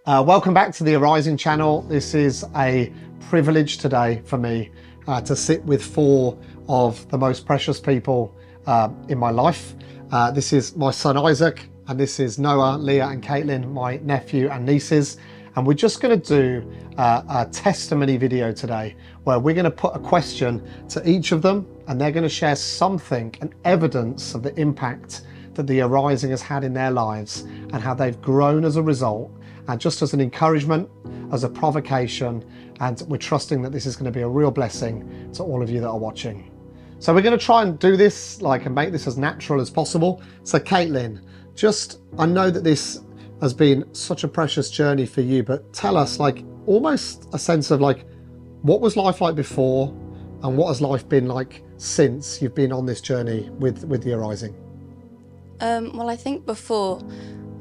Welcome back to the Arising channel. This is a privilege today for me to sit with four of the most precious people in my life. This is my son Isaac, and this is Noah, Leah and Caitlyn, my nephew and nieces. And we're just going to do a testimony video today where we're going to put a question to each of them, and they're going to share something, an evidence of the impact that the Arising has had in their lives and how they've grown as a result. And just as an encouragement, as a provocation, and we're trusting that this is going to be a real blessing to all of you that are watching. So we're going to try and do this and make this as natural as possible. So Caitlyn, I know that this has been such a precious journey for you, but tell us almost a sense of what was life like before and what has life been like since you've been on this journey with the Arising? Well, I think before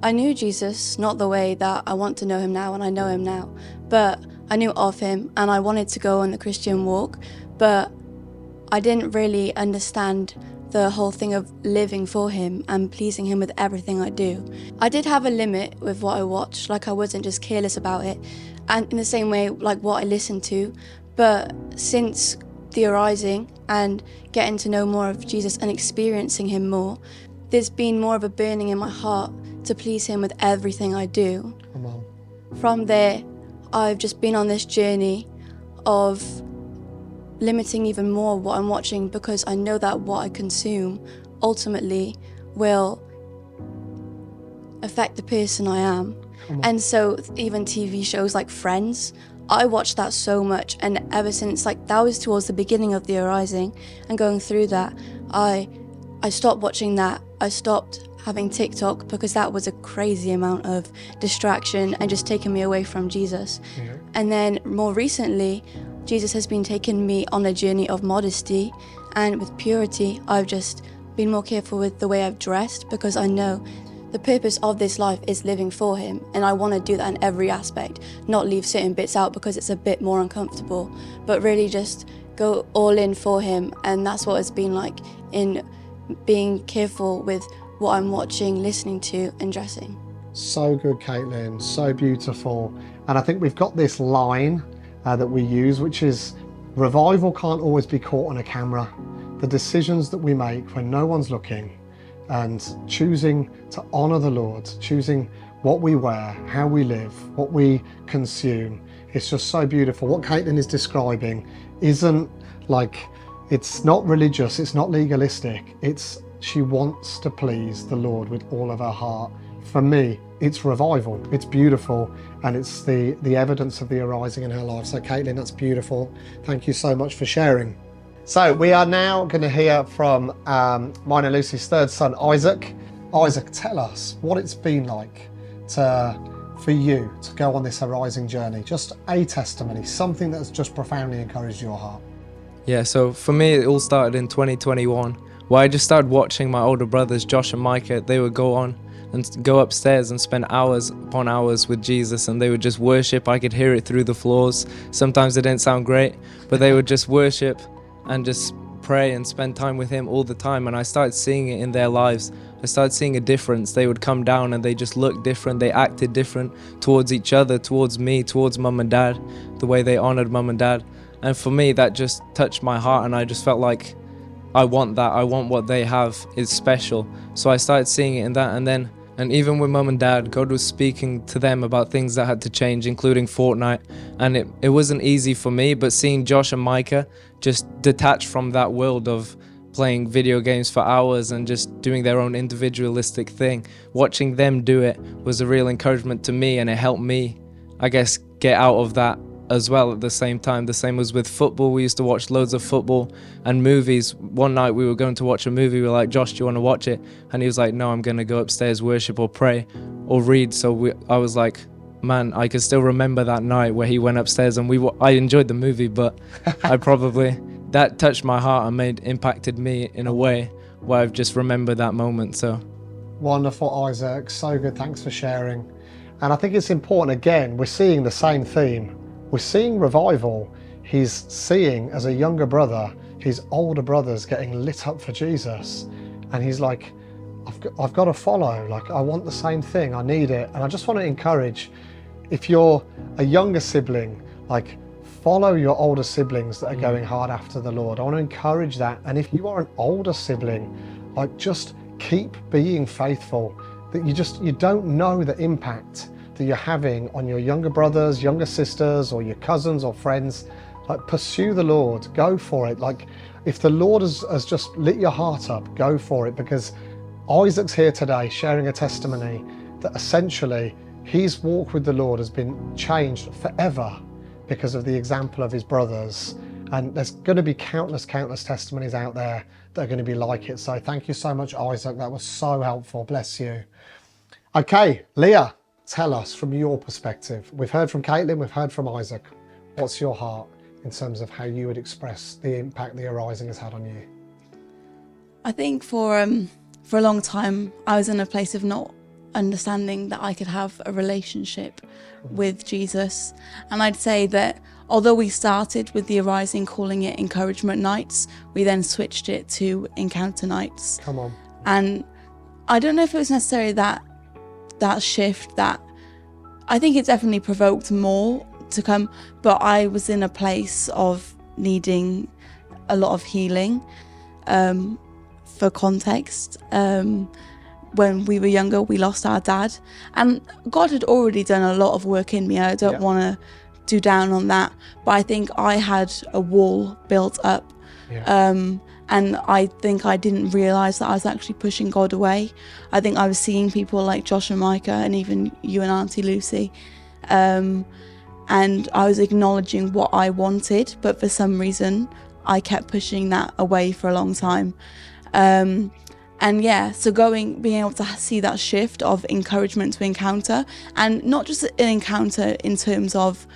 I knew Jesus, not the way that I want to know him now and I know him now, but I knew of him and I wanted to go on the Christian walk, but I didn't really understand the whole thing of living for him and pleasing him with everything I do. I did have a limit with what I watched, I wasn't just careless about it, and in the same way what I listened to, but since the Arising and getting to know more of Jesus and experiencing him more, there's been more of a burning in my heart to please him with everything I do. Come on. From there, I've just been on this journey of limiting even more what I'm watching, because I know that what I consume ultimately will affect the person I am. And so even TV shows like Friends, I watched that so much, and ever since that was towards the beginning of the Arising and going through that, I stopped watching that. I stopped having TikTok because that was a crazy amount of distraction and just taking me away from Jesus. Yeah. And then more recently, Jesus has been taking me on a journey of modesty, and with purity, I've just been more careful with the way I've dressed, because I know the purpose of this life is living for him, and I want to do that in every aspect, not leave certain bits out because it's a bit more uncomfortable, but really just go all in for him. And that's what it's been like in being careful with what I'm watching, listening to and dressing. So good, Caitlyn, so beautiful. And I think we've got this line that we use, which is revival can't always be caught on a camera. The decisions that we make when no one's looking, and choosing to honor the Lord, choosing what we wear, how we live, what we consume, it's just so beautiful. What Caitlyn is describing isn't it's not religious, it's not legalistic, she wants to please the Lord with all of her heart. For me, it's revival, it's beautiful, and it's the evidence of the Arising in her life. So Caitlyn, that's beautiful. Thank you so much for sharing. So we are now going to hear from mine and Lucy's third son, Isaac. Isaac, tell us what it's been like for you to go on this Arising journey. Just a testimony, something that's just profoundly encouraged your heart. Yeah, so for me, it all started in 2021. Where I just started watching my older brothers, Josh and Micah. They would go on and go upstairs and spend hours upon hours with Jesus, and they would just worship. I could hear it through the floors. Sometimes it didn't sound great, but they would just worship and just pray and spend time with him all the time. And I started seeing it in their lives. I started seeing a difference. They would come down and they just looked different. They acted different towards each other, towards me, towards mum and dad, the way they honored mum and dad. And for me, that just touched my heart, and I just felt like I want that. I want what they have. It's special. So I started seeing it in that. And even with mum and dad, God was speaking to them about things that had to change, including Fortnite. And it wasn't easy for me, but seeing Josh and Micah just detached from that world of playing video games for hours and just doing their own individualistic thing, watching them do it was a real encouragement to me, and it helped me, I guess, get out of that as well at the same time. The same was with football. We used to watch loads of football and movies. One night we were going to watch a movie. We were like, Josh, do you want to watch it? And he was like, no, I'm going to go upstairs, worship or pray or read. So I was like, man, I can still remember that night where he went upstairs, and I enjoyed the movie, but that touched my heart and impacted me in a way where I've just remembered that moment. So wonderful, Isaac, so good. Thanks for sharing. And I think it's important, again, we're seeing the same theme. We're seeing revival. He's seeing, as a younger brother, his older brothers getting lit up for Jesus. And he's like, I've got to follow. I want the same thing. I need it. And I just want to encourage, if you're a younger sibling, like, follow your older siblings that are going hard after the Lord. I want to encourage that. And if you are an older sibling, like, just keep being faithful. That you don't know the impact that you're having on your younger brothers, younger sisters, or your cousins or friends. Like, pursue the Lord, go for it. Like, if the Lord has just lit your heart up, go for it, because Isaac's here today sharing a testimony that essentially his walk with the Lord has been changed forever because of the example of his brothers. And there's going to be countless testimonies out there that are going to be like it. So thank you so much, Isaac. That was so helpful. Bless you. Okay, Leah, tell us from your perspective. We've heard from Caitlyn, we've heard from Isaac. What's your heart in terms of how you would express the impact the arising has had on you? I think for a long time, I was in a place of not understanding that I could have a relationship with Jesus. And I'd say that although we started with the arising calling it encouragement nights, we then switched it to encounter nights. Come on. And I don't know if it was necessarily that shift that I think it definitely provoked more to come, but I was in a place of needing a lot of healing. For context, when we were younger, we lost our dad, and God had already done a lot of work in me. I don't want to do down on that, but I think I had a wall built up, and I think I didn't realise that I was actually pushing God away. I think I was seeing people like Josh and Micah, and even you and Auntie Lucy, and I was acknowledging what I wanted, but for some reason I kept pushing that away for a long time. So being able to see that shift of encouragement to encounter, and not just an encounter in terms of,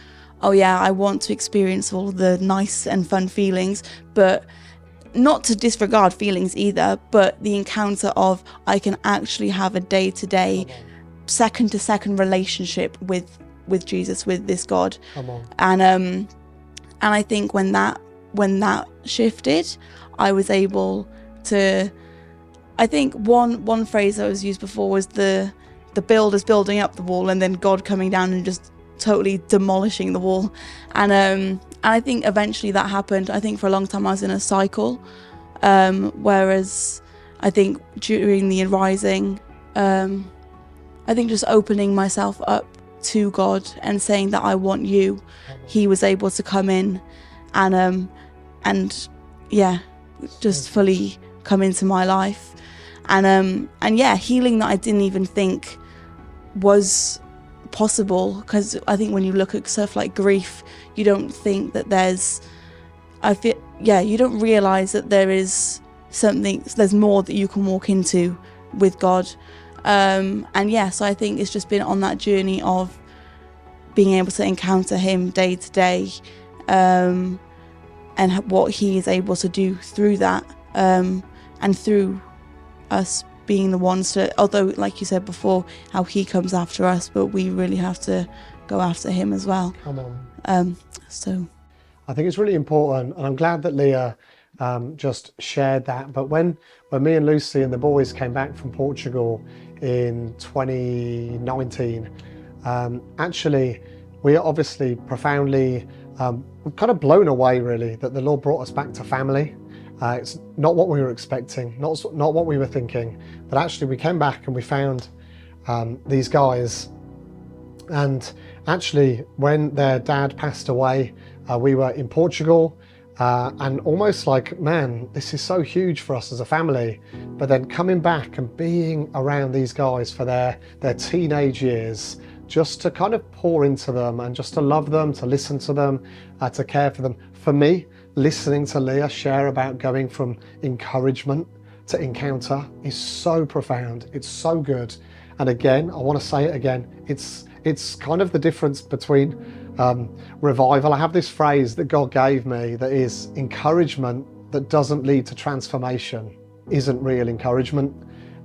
oh yeah, I want to experience all the nice and fun feelings, but not to disregard feelings either, but the encounter of I can actually have a day-to-day, second-to-second relationship with Jesus, with this God. And I think when that shifted, I was able to, I think one phrase that was used before was the builders building up the wall and then God coming down and just totally demolishing the wall. And I think eventually that happened. I think for a long time I was in a cycle, whereas I think during the arising, I think just opening myself up to God and saying that I want you, he was able to come in and just fully come into my life, and healing that I didn't even think was possible, because I think when you look at stuff like grief, you don't think that you don't realize that there's more that you can walk into with God. So I think it's just been on that journey of being able to encounter him day to day, and what he is able to do through that, and through us being the ones to, although like you said before, how he comes after us, but we really have to go after him as well. Come on. So I think it's really important, and I'm glad that Leah just shared that. But when me and Lucy and the boys came back from Portugal in 2019, actually we are obviously profoundly kind of blown away, really, that the Lord brought us back to family. It's not what we were expecting, not what we were thinking, but actually we came back and we found these guys. And actually when their dad passed away, we were in Portugal, and almost like, man, this is so huge for us as a family. But then coming back and being around these guys for their teenage years, just to kind of pour into them and just to love them, to listen to them, to care for them. For me, listening to Leah share about going from encouragement to encounter is so profound. It's so good. And again, I want to say it again, it's kind of the difference between revival. I have this phrase that God gave me that is, encouragement that doesn't lead to transformation isn't real encouragement.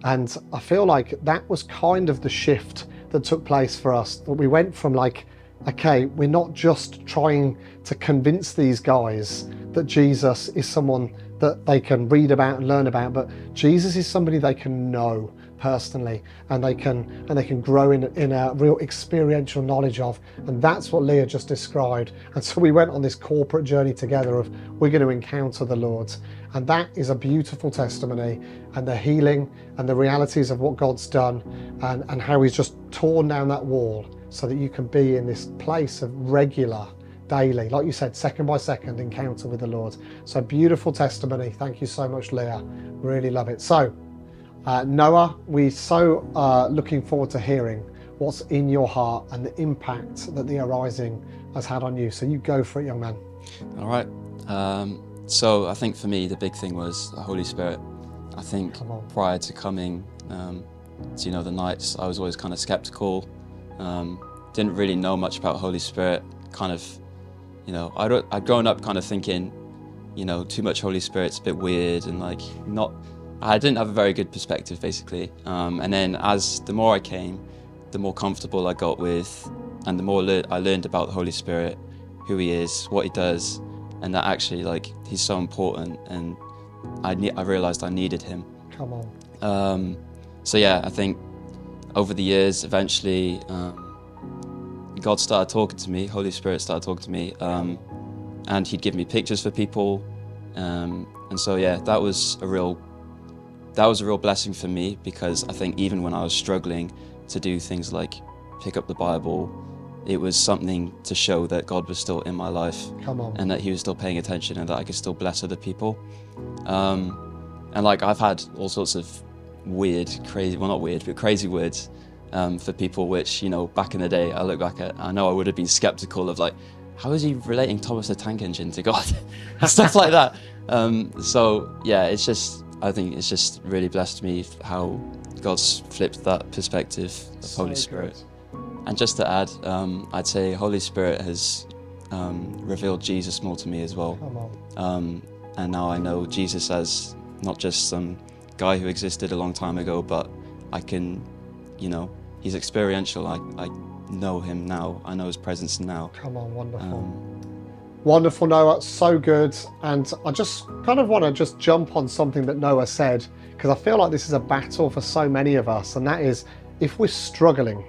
And I feel like that was kind of the shift that took place for us. That we went from like, okay, we're not just trying to convince these guys that Jesus is someone that they can read about and learn about, but Jesus is somebody they can know personally, and they can grow in a real experiential knowledge of. And that's what Leah just described. And so we went on this corporate journey together of we're going to encounter the Lord. And that is a beautiful testimony, and the healing and the realities of what God's done, and how he's just torn down that wall so that you can be in this place of regular, daily, like you said, second by second encounter with the Lord. So beautiful testimony. Thank you so much, Leah. Really love it. So Noah, we're so looking forward to hearing what's in your heart and the impact that the arising has had on you. So you go for it, young man. All right. So I think for me, the big thing was the Holy Spirit. I think prior to coming to, the nights, I was always kind of skeptical. Didn't really know much about Holy Spirit. Kind of, I'd grown up kind of thinking, too much Holy Spirit's a bit weird, and I didn't have a very good perspective, basically. And then as the more I came, the more comfortable I got with, and the more I learned about the Holy Spirit, who he is, what he does, and that actually, he's so important, and I realized I needed him. Come on. So yeah, I think over the years, eventually, God started talking to me, Holy Spirit started talking to me, and he'd give me pictures for people. And so yeah, that was a real blessing for me, because I think even when I was struggling to do things like pick up the Bible, it was something to show that God was still in my life. Come on. And that he was still paying attention, and that I could still bless other people. And I've had all sorts of crazy words for people, which, back in the day, I look back at, I know I would have been skeptical of how is he relating Thomas the Tank Engine to God? Stuff like that. So yeah, I think it's just really blessed me how God's flipped that perspective of Holy Spirit. And just to add, I'd say Holy Spirit has revealed Jesus more to me as well. And now I know Jesus as not just some guy who existed a long time ago, but I can, he's experiential. I know him now. I know his presence now. Come on, wonderful. Wonderful, Noah, so good. And I just kind of want to just jump on something that Noah said, because I feel like this is a battle for so many of us, and that is, if we're struggling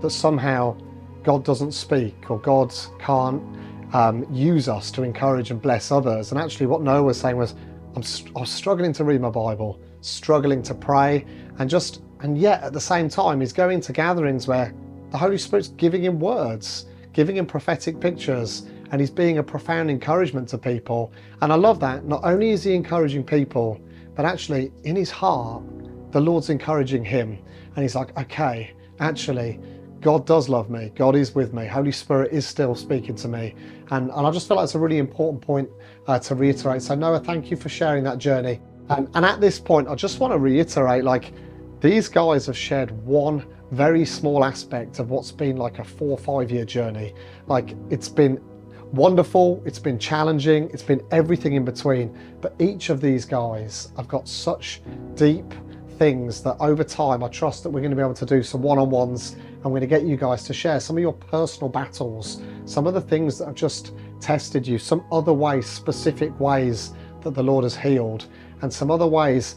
that somehow God doesn't speak, or God can't use us to encourage and bless others. And actually what Noah was saying was, I was struggling to read my Bible, struggling to pray, and yet at the same time he's going to gatherings where the Holy Spirit's giving him words, giving him prophetic pictures, and he's being a profound encouragement to people. And I love that. Not only is he encouraging people, but actually in his heart, the Lord's encouraging him. And he's like, okay, actually, God does love me. God is with me. Holy Spirit is still speaking to me. And I just feel like it's a really important point to reiterate. So Noah, thank you for sharing that journey. And at this point, I just want to reiterate, these guys have shared one very small aspect of what's been like a 4 or 5 year journey. It's been wonderful, it's been challenging, it's been everything in between. But each of these guys have got such deep things that over time, I trust that we're going to be able to do some one-on-ones. I'm going to get you guys to share some of your personal battles, some of the things that have just tested you, some other ways, specific ways that the Lord has healed, and some other ways.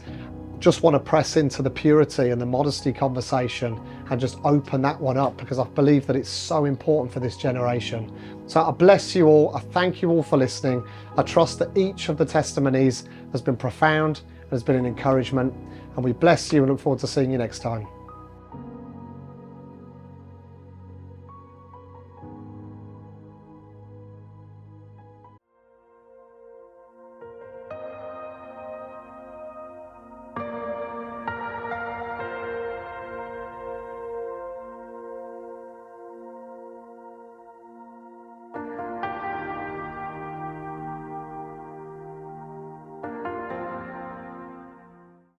Just want to press into the purity and the modesty conversation and just open that one up, because I believe that it's so important for this generation. So I bless you all. I thank you all for listening. I trust that each of the testimonies has been profound, has been an encouragement, and we bless you and look forward to seeing you next time.